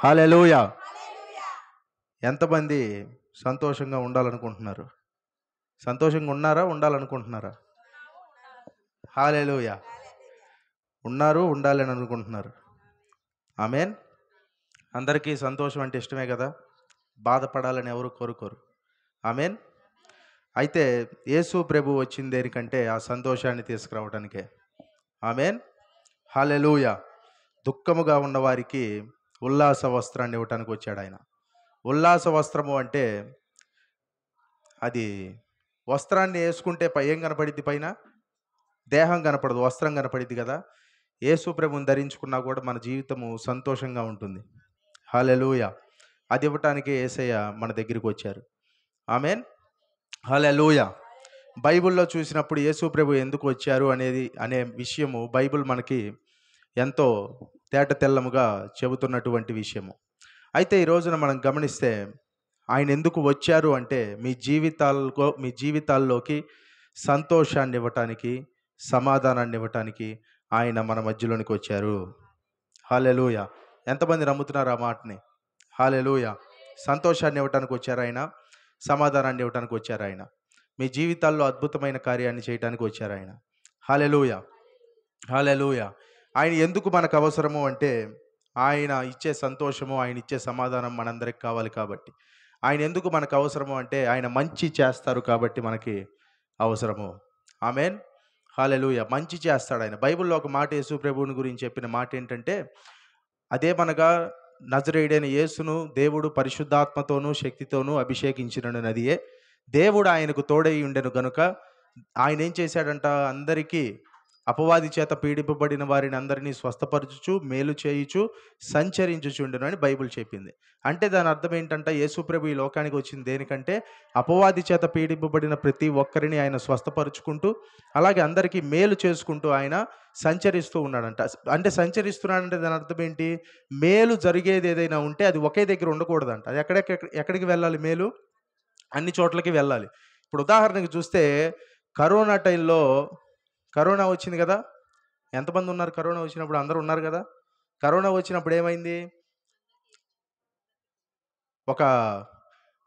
హల్లెలూయా. ఎంతమంది సంతోషంగా ఉండాలనుకుంటున్నారు? సంతోషంగా ఉన్నారా? ఉండాలనుకుంటున్నారా? హల్లెలూయా. ఉన్నారు, ఉండాలని అనుకుంటున్నారు. ఆమేన్. అందరికీ సంతోషం అంటే ఇష్టమే కదా. బాధపడాలని ఎవరు కోరుకోరు. ఆమేన్. అయితే యేసు ప్రభు వచ్చింది దేనికంటే ఆ సంతోషాన్ని తీసుకురావడానికే. ఆమేన్. హల్లెలూయా. దుఃఖముగా ఉన్న వారికి ఉల్లాస వస్త్రాన్ని ఇవ్వటానికి వచ్చాడు ఆయన. ఉల్లాస వస్త్రము అంటే అది వస్త్రాన్ని వేసుకుంటే ఏం కనపడిద్ది? పైన దేహం కనపడదు, వస్త్రం కనపడిద్ది కదా. యేసు ప్రభుని ధరించుకున్నా కూడా మన జీవితము సంతోషంగా ఉంటుంది. హల్లెలూయా. అది ఇవ్వటానికి యేసయ్య మన దగ్గరికి వచ్చారు. ఆమేన్. హల్లెలూయా. బైబిల్లో చూసినప్పుడు యేసు ప్రభు ఎందుకు వచ్చారు అనే విషయము బైబిల్ మనకి ఎంతో తేట తెల్లముగా చెబుతున్నటువంటి విషయము. అయితే ఈ రోజున మనం గమనిస్తే ఆయన ఎందుకు వచ్చారు అంటే మీ జీవితాల్లోకి సంతోషాన్ని ఇవ్వటానికి, సమాధానాన్ని ఇవ్వటానికి ఆయన మన మధ్యలోనికి వచ్చారు. హల్లెలూయా. ఎంతమంది నమ్ముతున్నారు ఆ మాటని? హల్లెలూయా. సంతోషాన్ని ఇవ్వటానికి వచ్చారు ఆయన, సమాధానాన్ని ఇవ్వటానికి వచ్చారు ఆయన, మీ జీవితాల్లో అద్భుతమైన కార్యాన్ని చేయడానికి వచ్చారు ఆయన. హల్లెలూయా. హల్లెలూయా. ఆయన ఎందుకు మనకు అవసరము అంటే ఆయన ఇచ్చే సంతోషము, ఆయన ఇచ్చే సమాధానం మనందరికి కావాలి కాబట్టి. ఆయన ఎందుకు మనకు అవసరము అంటే ఆయన మంచి చేస్తారు కాబట్టి మనకి అవసరము. ఆమేన్. హల్లెలూయా. మంచి చేస్తాడు ఆయన. బైబిల్లో ఒక మాట యేసు ప్రభువుని గురించి చెప్పిన మాట ఏంటంటే, అదేమనగా నజరేయుడైన యేసును దేవుడు పరిశుద్ధాత్మతోనూ శక్తితోనూ అభిషేకించినదియే. దేవుడు ఆయనకు తోడై ఉండెను గనుక ఆయన ఏం చేశాడంట? అందరికీ అపవాది చేత పీడింపబడిన వారిని అందరినీ స్వస్థపరచుచు, మేలు చేయుచు, సంచరించుచుండెను అని బైబిల్ చెప్పింది. అంటే దాని అర్థం ఏంటంటే యేసు ప్రభు ఈ లోకానికి వచ్చింది దేనికంటే అపవాది చేత పీడింపబడిన ప్రతి ఒక్కరిని ఆయన స్వస్థపరుచుకుంటూ, అలాగే అందరికీ మేలు చేసుకుంటూ ఆయన సంచరిస్తూ ఉన్నాడంట. అంటే సంచరిస్తున్నాడంటే దాని అర్థం ఏంటి? మేలు జరిగేది ఏదైనా ఉంటే అది ఒకే దగ్గర ఉండకూడదంట. అది ఎక్కడికి వెళ్ళాలి? మేలు అన్ని చోట్లకి వెళ్ళాలి. ఇప్పుడు ఉదాహరణకి చూస్తే కరోనా టైంలో కరోనా వచ్చింది కదా. ఎంతమంది ఉన్నారు కరోనా వచ్చినప్పుడు? అందరూ ఉన్నారు కదా. కరోనా వచ్చినప్పుడు ఏమైంది? ఒక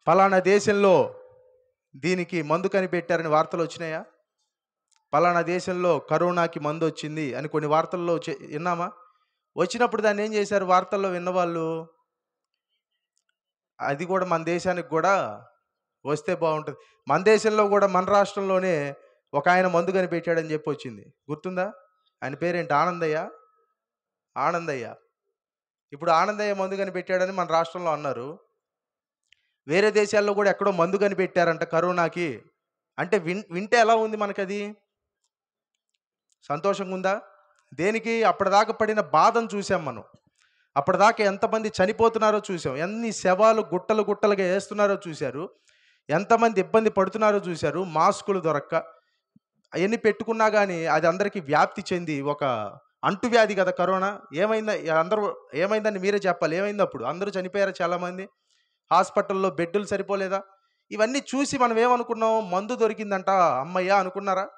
ఫలానా దేశంలో దీనికి మందు కనిపెట్టారని వార్తలు వచ్చినాయా? ఫలానా దేశంలో కరోనాకి మందు వచ్చింది అని కొన్ని వార్తల్లో విన్నామా? వచ్చినప్పుడు దాన్ని ఏం చేశారు? వార్తల్లో విన్నవాళ్ళు అది కూడా మన దేశానికి కూడా వస్తే బాగుంటుంది. మన దేశంలో కూడా మన రాష్ట్రంలోనే ఒక ఆయన మందు కనిపెట్టాడని చెప్పి వచ్చింది. గుర్తుందా? ఆయన పేరేంటి? ఆనందయ్య. ఇప్పుడు ఆనందయ్య మందు కనిపెట్టాడని మన రాష్ట్రంలో అన్నారు. వేరే దేశాల్లో కూడా ఎక్కడో మందు కనిపెట్టారంట కరోనాకి. అంటే వింటే ఎలా ఉంది మనకది? సంతోషంగా ఉందా? దేనికి? అప్పటిదాకా పడిన బాధను చూసాం మనం. అప్పటిదాకా ఎంతమంది చనిపోతున్నారో చూసాం. ఎన్ని శవాలు గుట్టలుగా వేస్తున్నారో చూశారు. ఎంతమంది ఇబ్బంది పడుతున్నారో చూశారు. మాస్కులు దొరక్క అవన్నీ పెట్టుకున్నా కానీ అది అందరికీ వ్యాప్తి చెంది ఒక అంటువ్యాధి కదా కరోనా. ఏమైందని మీరే చెప్పాలి. ఏమైంది అప్పుడు? అందరూ చనిపోయారు చాలామంది. హాస్పిటల్లో బెడ్డులు సరిపోలేదా? ఇవన్నీ చూసి మనం ఏమనుకున్నాం? మందు దొరికిందంట, అమ్మయ్య అనుకున్నారా?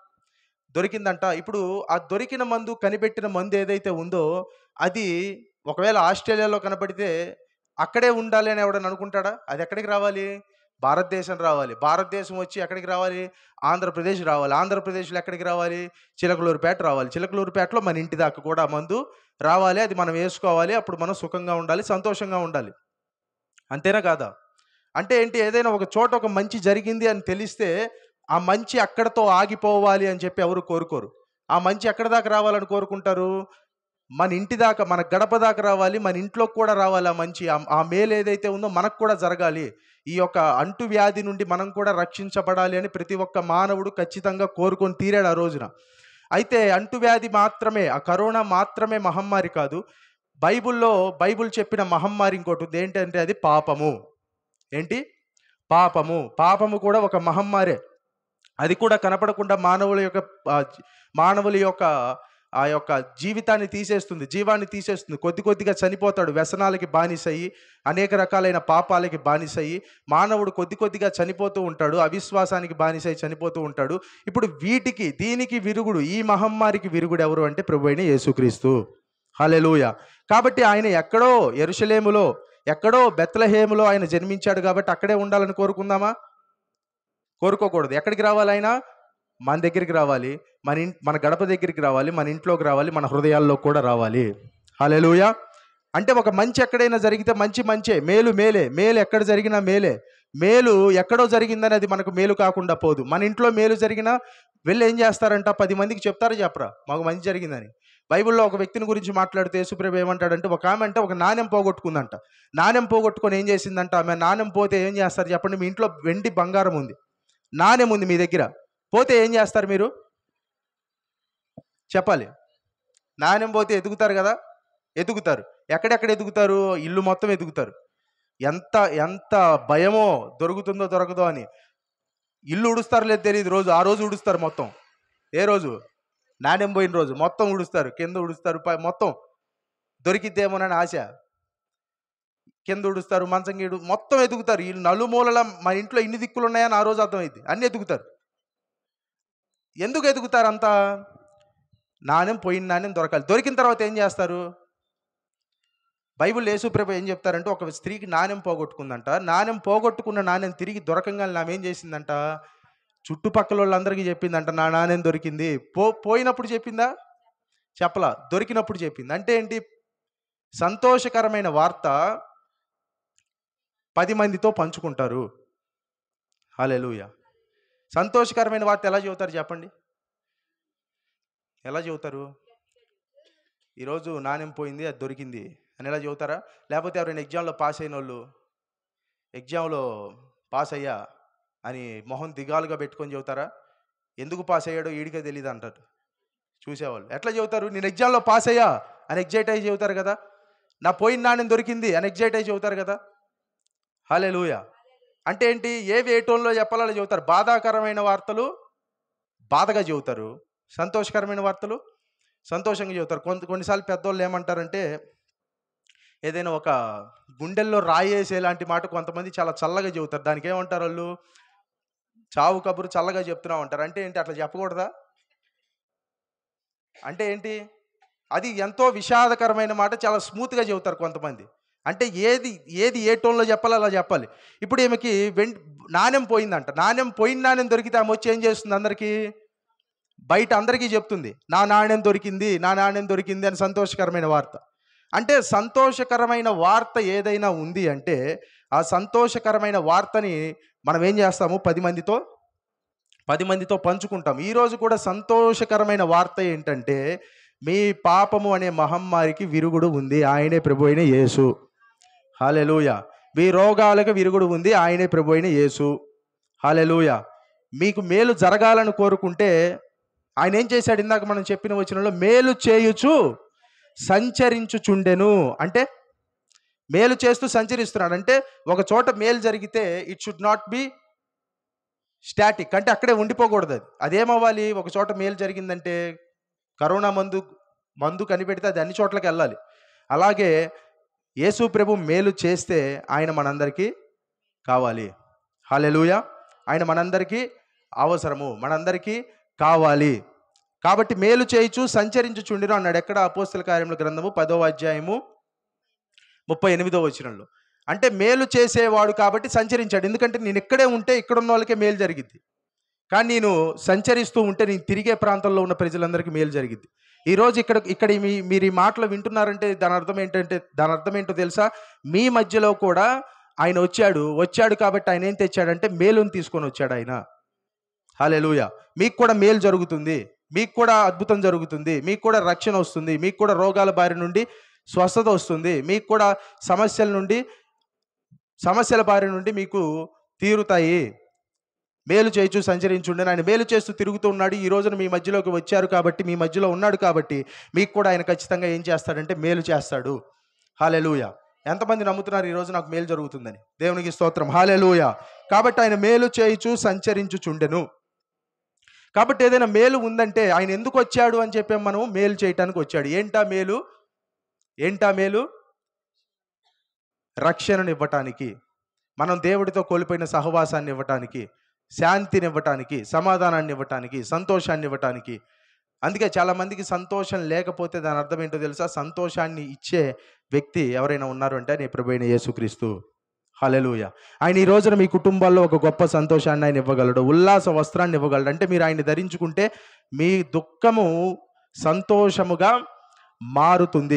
దొరికిందంట. ఇప్పుడు ఆ దొరికిన మందు, కనిపెట్టిన మందు ఏదైతే ఉందో అది ఒకవేళ ఆస్ట్రేలియాలో కనపడితే అక్కడే ఉండాలి అని ఎవడని అనుకుంటాడా? అది ఎక్కడికి రావాలి? భారతదేశం రావాలి. భారతదేశం వచ్చి ఎక్కడికి రావాలి? ఆంధ్రప్రదేశ్ రావాలి. ఆంధ్రప్రదేశ్లో ఎక్కడికి రావాలి? చిలకలూరుపేట రావాలి. చిలకలూరుపేటలో మన ఇంటి దాకా కూడా మందు రావాలి. అది మనం వేసుకోవాలి. అప్పుడు మనం సుఖంగా ఉండాలి, సంతోషంగా ఉండాలి. అంతేనా కాదా? అంటే ఏంటి? ఏదైనా ఒక చోట ఒక మంచి జరిగింది అని తెలిస్తే ఆ మంచి అక్కడతో ఆగిపోవాలి అని చెప్పి ఎవరు కోరుకోరు. ఆ మంచి ఎక్కడ దాకా రావాలని కోరుకుంటారు? మన ఇంటి దాకా, మన గడప దాకా రావాలి. మన ఇంట్లోకి కూడా రావాలి ఆ మంచి. ఆ మేలు ఏదైతే ఉందో మనకు కూడా జరగాలి. ఈ యొక్క అంటువ్యాధి నుండి మనం కూడా రక్షించబడాలి అని ప్రతి ఒక్క మానవుడు ఖచ్చితంగా కోరుకొని తీరాడు ఆ రోజున. అయితే అంటువ్యాధి మాత్రమే, ఆ కరోనా మాత్రమే మహమ్మారి కాదు. బైబిల్ చెప్పిన మహమ్మారి ఇంకోటి ఉంది. ఏంటంటే అది పాపము. ఏంటి? పాపము. పాపము కూడా ఒక మహమ్మారే. అది కూడా కనపడకుండా మానవుల యొక్క ఆ యొక్క జీవితాన్ని తీసేస్తుంది, జీవాన్ని తీసేస్తుంది. కొద్దిగా చనిపోతాడు. వ్యసనాలకి బానిసయ్యి, అనేక రకాలైన పాపాలకి బానిసయ్యి మానవుడు కొద్దిగా చనిపోతూ ఉంటాడు. అవిశ్వాసానికి బానిసై చనిపోతూ ఉంటాడు. ఇప్పుడు దీనికి విరుగుడు, ఈ మహమ్మారికి విరుగుడు ఎవరు అంటే ప్రభువైన యేసుక్రీస్తు. హల్లెలూయా. కాబట్టి ఆయన ఎక్కడో యెరూషలేములో, ఎక్కడో బెత్లెహేములో ఆయన జన్మించాడు కాబట్టి అక్కడే ఉండాలని కోరుకుందామా? కోరుకోకూడదు. ఎక్కడికి రావాలి ఆయన? మన దగ్గరికి రావాలి. మన గడప దగ్గరికి రావాలి. మన ఇంట్లోకి రావాలి. మన హృదయాల్లో కూడా రావాలి. హల్లెలూయా. అంటే ఒక మంచి ఎక్కడైనా జరిగితే మంచే. మేలు మేలే. మేలు ఎక్కడ జరిగినా మేలే. మేలు ఎక్కడో జరిగిందని అది మనకు మేలు కాకుండా పోదు. మన ఇంట్లో మేలు జరిగినా వెళ్ళి ఏం చేస్తారంట? 10 మందికి చెప్తారా చెప్పరా? మాకు మంచి జరిగిందని. బైబిల్లో ఒక వ్యక్తిని గురించి మాట్లాడితే యేసుప్రభు ఏమంటాడంటే, ఒక ఆమె అంటే ఒక నాణెం పోగొట్టుకుందంట. నాణెం పోగొట్టుకొని ఏం చేసిందంట ఆమె? నాణెం పోతే ఏం చేస్తారు చెప్పండి? మీ ఇంట్లో వెండి బంగారం ఉంది, నాణెం ఉంది మీ దగ్గర, పోతే ఏం చేస్తారు మీరు? చెప్పాలి. నాణెం పోతే ఎదుగుతారు కదా? ఎదుగుతారు. ఎక్కడెక్కడ ఎదుగుతారు? ఇల్లు మొత్తం ఎదుగుతారు. ఎంత ఎంత భయమో, దొరుకుతుందో దొరకదో అని. ఇల్లు ఉడుస్తారు లేదు తెలియదు, రోజు ఆ రోజు ఉడుస్తారు మొత్తం. ఏ రోజు? నాణ్యం పోయిన రోజు మొత్తం ఉడుస్తారు, కింద ఉడుస్తారు, మొత్తం దొరికిద్దేమోనని ఆశ. కింద ఉడుస్తారు, మంచం గీడు మొత్తం ఎదుగుతారు. వీళ్ళు నలుమూలల మా ఇంట్లో ఇన్ని దిక్కులు ఉన్నాయని ఆ రోజు అర్థమైంది. అన్నీ ఎదుగుతారు. ఎందుకు ఎదుగుతారు అంతా? నాణ్యం పోయిన నాణ్యం దొరకాలి. దొరికిన తర్వాత ఏం చేస్తారు? బైబిల్ యేసుప్రభు ఏం చెప్తారంటే, ఒక స్త్రీకి నాణ్యం పోగొట్టుకుందంట. నాణ్యం పోగొట్టుకున్న నాణ్యం తిరిగి దొరకంగానే ఆమె ఏం చేసిందంట? చుట్టుపక్కల వాళ్ళందరికీ చెప్పిందంట, నా నాణ్యం దొరికింది. పోయినప్పుడు చెప్పిందా? చెప్పలా. దొరికినప్పుడు చెప్పింది. అంటే ఏంటి? సంతోషకరమైన వార్త 10 మందితో పంచుకుంటారు. హల్లెలూయా. సంతోషకరమైన వార్త ఎలా చెబుతారు చెప్పండి? ఎలా చెబుతారు? ఈరోజు నాణ్యం పోయింది, అది దొరికింది అని ఎలా చెబుతారా? లేకపోతే ఎవరైనా ఎగ్జామ్లో పాస్ అయిన వాళ్ళు, ఎగ్జామ్లో పాస్ అయ్యా అని మొహం దిగాలుగా పెట్టుకొని చెబుతారా? ఎందుకు పాస్ అయ్యాడో ఈడికే తెలియదు అంటారు చూసేవాళ్ళు. ఎట్లా చెబుతారు? నేను ఎగ్జామ్లో పాస్ అయ్యా అని ఎగ్జైట్ అయ్యి చెబుతారు కదా. నా పోయిన నాణ్యం దొరికింది అని ఎగ్జైట్ అయ్యి చెబుతారు కదా. హల్లెలూయా. అంటే ఏంటి? ఏవి ఏ టోన్లో చెప్పాలో అలా చెబుతారు. బాధాకరమైన వార్తలు బాధగా చెబుతారు, సంతోషకరమైన వార్తలు సంతోషంగా చెబుతారు. కొన్నిసార్లు పెద్దోళ్ళు ఏమంటారంటే, ఏదైనా ఒక గుండెల్లో రాయేసే లాంటి మాట కొంతమంది చాలా చల్లగా చెబుతారు. దానికి ఏమంటారు వాళ్ళు? చావు కబురు చల్లగా చెప్తున్నావు అంటారు. అంటే ఏంటి? అట్లా చెప్పకూడదా? అంటే ఏంటి? అది ఎంతో విషాదకరమైన మాట చాలా స్మూత్గా చెబుతారు కొంతమంది. అంటే ఏది ఏ టోన్లో చెప్పాలో అలా చెప్పాలి. ఇప్పుడు ఈమెకి నాణ్యం పోయిందంట. పోయిన నాణ్యం దొరికితే ఆమె వచ్చి ఏం చేస్తుంది? అందరికీ బయట అందరికీ చెప్తుంది, నా నాణ్యం దొరికింది అని సంతోషకరమైన వార్త. అంటే సంతోషకరమైన వార్త ఏదైనా ఉంది అంటే, ఆ సంతోషకరమైన వార్తని మనం ఏం చేస్తాము? 10 మందితో పంచుకుంటాం. ఈరోజు కూడా సంతోషకరమైన వార్త ఏంటంటే, మీ పాపము అనే మహమ్మారికి విరుగుడు ఉంది, ఆయనే ప్రభు అయిన యేసు. హల్లెలూయా. మీ రోగాలకు విరుగుడు ఉంది, ఆయనే ప్రభు అయిన యేసు. హల్లెలూయా. మీకు మేలు జరగాలని కోరుకుంటే ఆయన ఏం చేశాడు? ఇందాక మనం చెప్పిన వచనంలో, మేలు చేయుచు సంచరించుచుండెను. అంటే మేలు చేస్తూ సంచరిస్తున్నాడు. అంటే ఒక చోట మేలు జరిగితే it should not be static. అంటే అక్కడే ఉండిపోకూడదు. అదేమవ్వాలి? ఒక చోట మేలు జరిగిందంటే, కరోనా మందు కనిపెడితే అది అన్ని చోట్లకి వెళ్ళాలి. అలాగే యేసు ప్రభు మేలు చేస్తే ఆయన మనందరికీ కావాలి. హల్లెలూయా. ఆయన మనందరికీ అవసరము, మనందరికీ కావాలి. కాబట్టి మేలు చేయుచు సంచరించుచుండెను అన్నాడు. ఎక్కడ? అపోస్తల కార్యముల గ్రంథము 10వ అధ్యాయము 38వ వచనంలో. అంటే మేలు చేసేవాడు కాబట్టి సంచరించాడు. ఎందుకంటే నేను ఇక్కడే ఉంటే ఇక్కడ ఉన్న వాళ్ళకే మేలు జరిగిద్ది, కానీ నేను సంచరిస్తూ ఉంటే నేను తిరిగే ప్రాంతంలో ఉన్న ప్రజలందరికీ మేలు జరిగిద్ది. ఈరోజు ఇక్కడ మీరు ఈ మాటలు వింటున్నారంటే దాని అర్థం ఏంటో తెలుసా? మీ మధ్యలో కూడా ఆయన వచ్చాడు కాబట్టి ఆయన ఏం తెచ్చాడంటే మేలుని తీసుకొని వచ్చాడు ఆయన. హల్లెలూయా. మీకు కూడా మేలు జరుగుతుంది, మీకు కూడా అద్భుతం జరుగుతుంది, మీకు కూడా రక్షణ వస్తుంది, మీకు కూడా రోగాల బారి నుండి స్వస్థత వస్తుంది, మీకు కూడా సమస్యల బారి నుండి మీకు తీరుతాయి. మేలు చేయుచు సంచరించుండెను. ఆయన మేలు చేస్తూ తిరుగుతూ ఉన్నాడు. ఈ రోజున మీ మధ్యలోకి వచ్చారు కాబట్టి, మీ మధ్యలో ఉన్నాడు కాబట్టి మీకు కూడా ఆయన ఖచ్చితంగా ఏం చేస్తాడంటే మేలు చేస్తాడు. హల్లెలూయా. ఎంతమంది నమ్ముతున్నారు ఈరోజు నాకు మేలు జరుగుతుందని? దేవునికి స్తోత్రం. హల్లెలూయా. కాబట్టి ఆయన మేలు చేయుచు సంచరించుచుండెను. కాబట్టి ఏదైనా మేలు ఉందంటే ఆయన ఎందుకు వచ్చాడు అని చెప్పాం మనం? మేలు చేయటానికి వచ్చాడు. ఏంటా మేలు? రక్షణను ఇవ్వటానికి, మనం దేవుడితో కోల్పోయిన సహవాసాన్ని ఇవ్వటానికి, శాంతిని ఇవ్వటానికి, సమాధానాన్ని ఇవ్వటానికి, సంతోషాన్ని ఇవ్వటానికి అందుకే చాలామందికి సంతోషం లేకపోతే దాని అర్థం ఏంటో తెలుసా? సంతోషాన్ని ఇచ్చే వ్యక్తి ఎవరైనా ఉన్నారు అంటే నీ ప్రభువైన యేసుక్రీస్తు. హల్లెలూయా. ఆయన ఈ రోజున మీ కుటుంబాల్లో ఒక గొప్ప సంతోషాన్ని ఆయన ఇవ్వగలడు, ఉల్లాస వస్త్రాన్ని ఇవ్వగలడు. అంటే మీరు ఆయన్ని ధరించుకుంటే మీ దుఃఖము సంతోషముగా మారుతుంది.